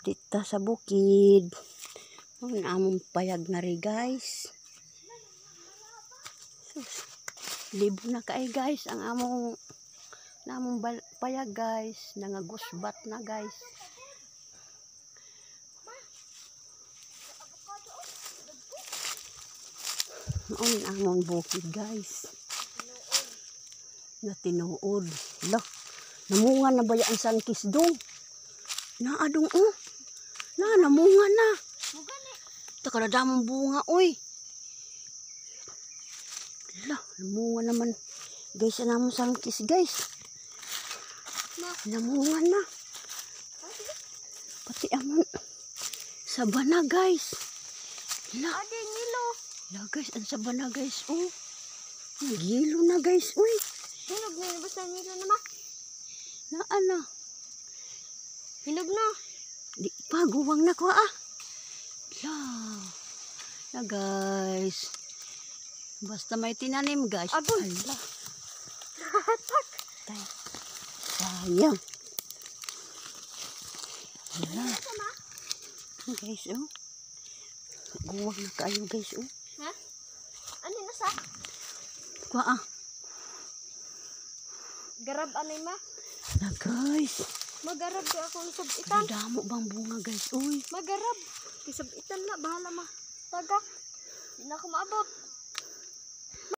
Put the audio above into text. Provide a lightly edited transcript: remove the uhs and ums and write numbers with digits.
Dita sa bukid. Ang among payag na rin guys. Libo na kay guys ang among payag guys. Nangagusbat na guys. Ang among bukid guys. Na tinuod. Lah, namunga na ba yan ang kisdong? Naadong oh. Namunga na. Taka na damang bunga oy. Lah, namunga naman. Guys, ang among sangkis guys. Namunga na. Pati amon. Sabana guys. Lah. Ade nilo. Lah guys, ang sabana guys oh. Nagilo na guys oy. Hinog na basta nilo naman. Na ano? Hinog na. Di pa guwang na ko ah. Lah. Na guys. Basta may tinanim guys. Agoy. Hala. Tay. Sayang. Hala. Guys oh. Guwang na kayo guys oh. Ha? Ano na sa? Kwa ah. Garab anay ma? Na guys. Magarab ko ako ng sabitan. Damo bang bunga guys uy. Magarab. Kisabitan na bahala ma. Tagak. Hindi na ako maabot.